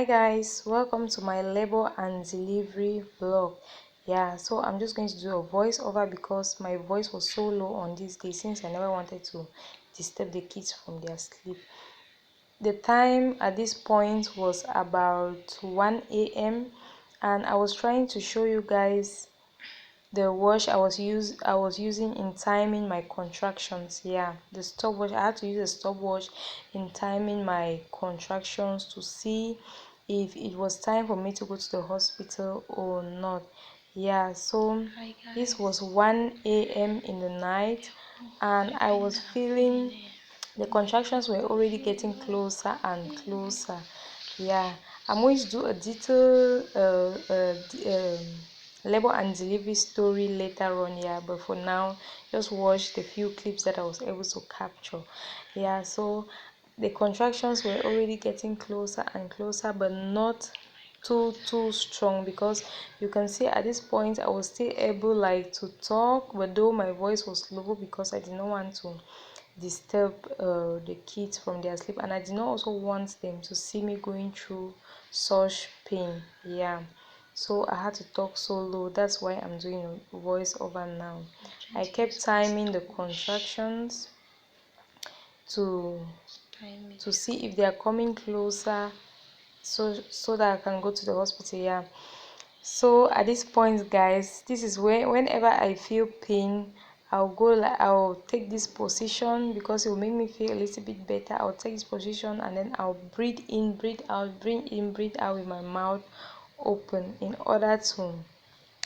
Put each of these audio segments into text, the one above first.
Hi guys, welcome to my labor and delivery vlog. So I'm just going to do a voiceover because my voice was so low on this day since I never wanted to disturb the kids from their sleep. The time at this point was about 1 a.m. and I was trying to show you guys the watch I was using in timing my contractions. The stopwatch. I had to use a stopwatch in timing my contractions to see if it was time for me to go to the hospital or not. So this was 1 a.m. in the night and I was feeling the contractions were already getting closer and closer. I'm going to do a detailed labor and delivery story later on, but for now just watch the few clips that I was able to capture. So the contractions were already getting closer and closer, but not too strong, because you can see at this point I was still able to talk, but though my voice was low because I did not want to disturb the kids from their sleep, and I did not also want them to see me going through such pain. So I had to talk so low. That's why I'm doing a voiceover now. I kept timing the contractions to see if they are coming closer, so that I can go to the hospital. So at this point, guys, this is whenever I feel pain, I'll take this position because it will make me feel a little bit better. I'll take this position and then I'll breathe in, breathe out, breathe in, breathe out with my mouth open in order to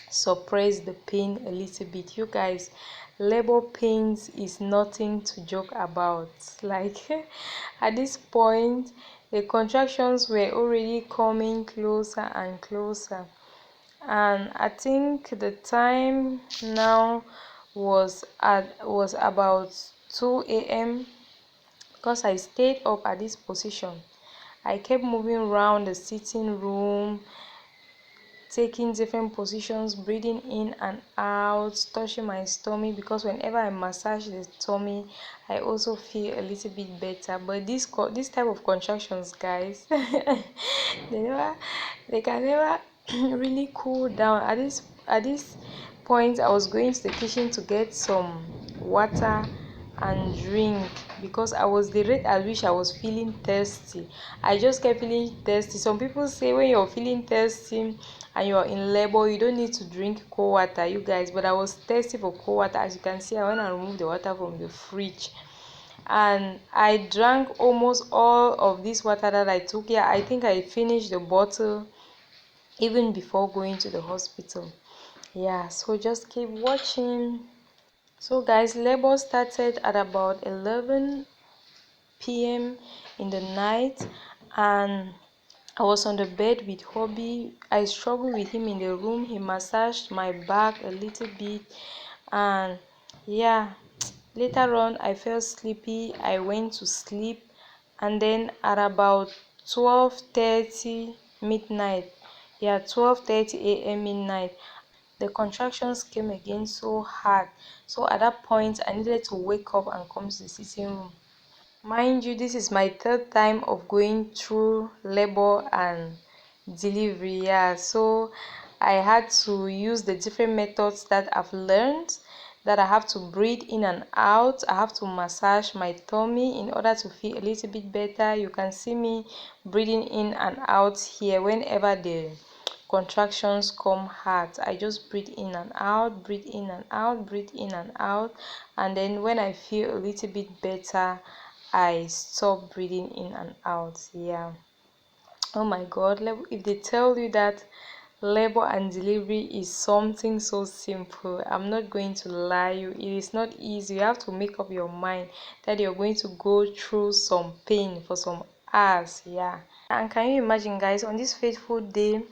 suppress the pain a little bit. You guys, labor pains is nothing to joke about. At this point, the contractions were already coming closer and closer, and I think the time now was about 2 a.m. because I stayed up at this position. I kept moving around the sitting room, taking different positions, breathing in and out, touching my stomach, because whenever I massage the tummy I also feel a little bit better. But this type of contractions, guys, they can never really cool down. At this point I was going to the kitchen to get some water and drink because I was the rate at which I was feeling thirsty. I just kept feeling thirsty. Some people say when you're feeling thirsty and you're in labor, you don't need to drink cold water, you guys, but I was thirsty for cold water. As you can see, I went and removed the water from the fridge and I drank almost all of this water that I took. I think I finished the bottle even before going to the hospital. So just keep watching. So guys, labor started at about 11 p.m. in the night, and I was on the bed with hubby. I struggled with him in the room. He massaged my back a little bit, and later on I felt sleepy. I went to sleep, and then at about 12:30 midnight, 12:30 a.m. midnight, the contractions came again so hard. So at that point I needed to wake up and come to the sitting room. Mind you, this is my third time of going through labor and delivery. So I had to use the different methods that I've learned, that I have to breathe in and out. I have to massage my tummy in order to feel a little bit better. You can see me breathing in and out here whenever the contractions come hard. I just breathe in and out, breathe in and out, breathe in and out, and then when I feel a little bit better I stop breathing in and out. Oh my god, if they tell you that labor and delivery is something so simple, I'm not going to lie you. It is not easy. You have to make up your mind that you're going to go through some pain for some hours. And can you imagine, guys, on this fateful day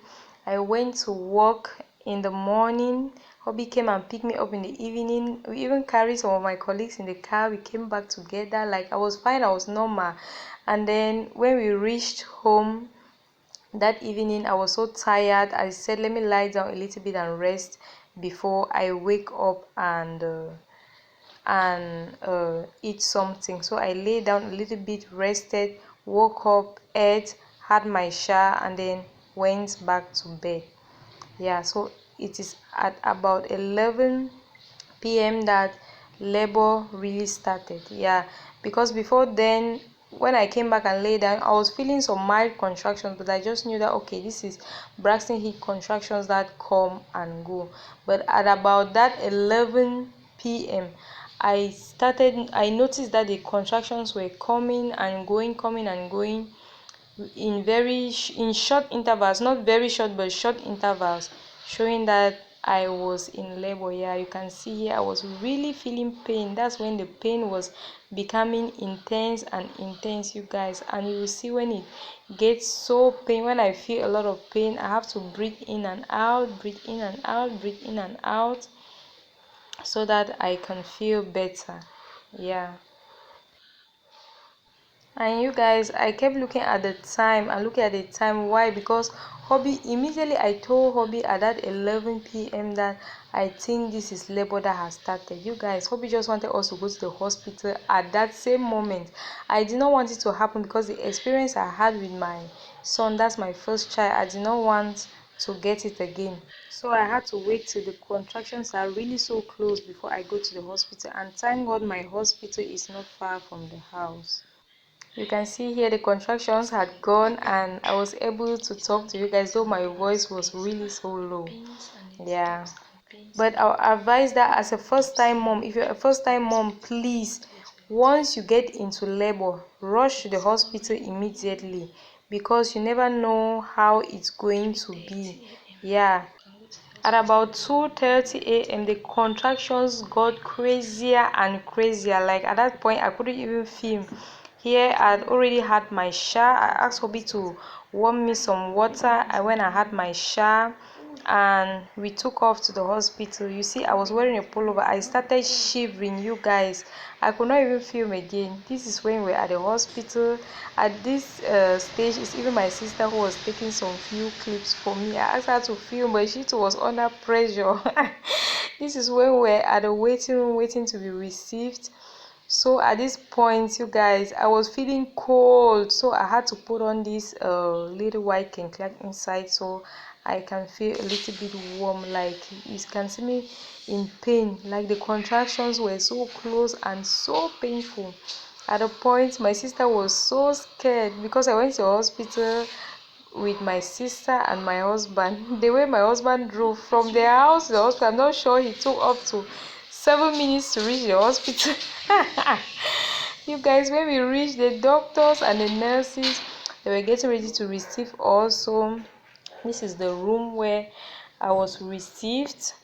I went to work in the morning. Hobby came and picked me up in the evening. We even carried some of my colleagues in the car. We came back together. I was fine, I was normal. And then when we reached home that evening, I was so tired. I said, let me lie down a little bit and rest before I wake up and eat something. So I lay down a little bit, rested, woke up, ate, had my shower, and then went back to bed. Yeah, so it is at about 11 p.m. that labor really started. Yeah, because before then, when I came back and lay down, I was feeling some mild contractions, but I just knew that okay, this is Braxton Hicks contractions that come and go. But at about that 11 p.m., I noticed that the contractions were coming and going in short intervals, not very short but short intervals, showing that I was in labor. Yeah, you can see here I was really feeling pain. That's when the pain was becoming intense and intense, you guys. And you will see when it gets so pain, when I feel a lot of pain, I have to breathe in and out, breathe in and out, breathe in and out, so that I can feel better. Yeah. And you guys, I kept looking at the time and looking at the time. Why? Because Hobby, immediately I told Hobby at that 11 p.m. that I think this is labor that has started. You guys, Hobby just wanted us to go to the hospital at that same moment. I did not want it to happen because the experience I had with my son, that's my first child, I did not want to get it again. So I had to wait till the contractions are really so close before I go to the hospital. And thank God my hospital is not far from the house. You can see here the contractions had gone and I was able to talk to you guys, though my voice was really so low. Yeah. But I'll advise that as a first time mom, if you're a first time mom, please, once you get into labor, rush to the hospital immediately, because you never know how it's going to be. Yeah. At about 2:30 a.m., the contractions got crazier and crazier. Like at that point, I couldn't even film. Here, I'd already had my shower. I asked Hobby to warm me some water. I went and had my shower, and we took off to the hospital. You see, I was wearing a pullover. I started shivering, you guys. I could not even film again. This is when we were at the hospital. At this stage, it's even my sister who was taking some few clips for me. I asked her to film, but she too was under pressure. This is when we're at the waiting room, waiting to be received. So at this point, you guys, I was feeling cold, so I had to put on this little white cloth inside so I can feel a little bit warm. Like you can see me in pain, like the contractions were so close and so painful. At a point, my sister was so scared because I went to the hospital with my sister and my husband. The way my husband drove from their house to the hospital, I'm not sure he took up to 7 minutes to reach the hospital. You guys, when we reached, the doctors and the nurses, they were getting ready to receive us. So this is the room where I was received,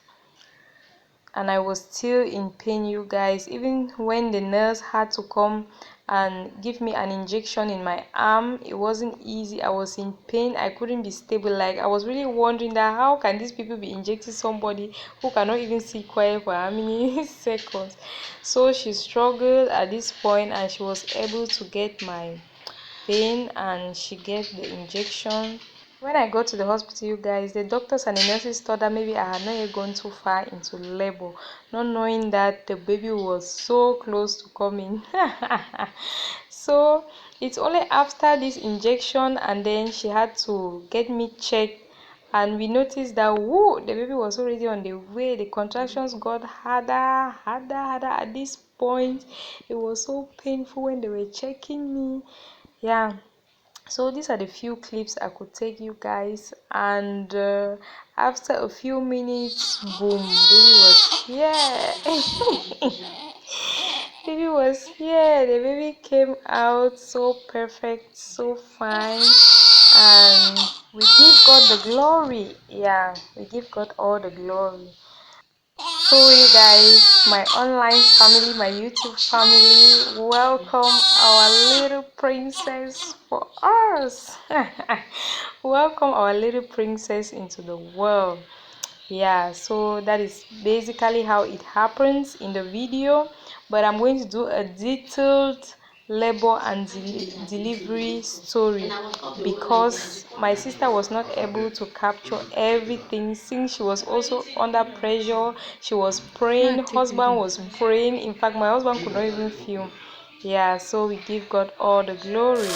and I was still in pain, you guys. Even when the nurse had to come and give me an injection in my arm, it wasn't easy. I was in pain. I couldn't be stable. Like I was really wondering that how can these people be injecting somebody who cannot even see quiet for how many seconds. So she struggled at this point and she was able to get my pain and she gave the injection. When I got to the hospital, you guys, the doctors and the nurses thought that maybe I had not yet gone too far into labor, not knowing that the baby was so close to coming. So it's only after this injection and then she had to get me checked, and we noticed that whoa, the baby was already on the way. The contractions got harder at this point. It was so painful when they were checking me. Yeah, so these are the few clips I could take, you guys. And after a few minutes, boom, baby was here. Baby was here. The baby came out so perfect, so fine, and we give God the glory. Yeah, we give God all the glory. So you guys, my online family, my YouTube family, welcome our little princess for us. Welcome our little princess into the world. Yeah, so that is basically how it happens in the video, but I'm going to do a detailed labor and delivery story because my sister was not able to capture everything since she was also under pressure. She was praying, husband was praying. In fact, my husband could not even film. Yeah, so we give God all the glory.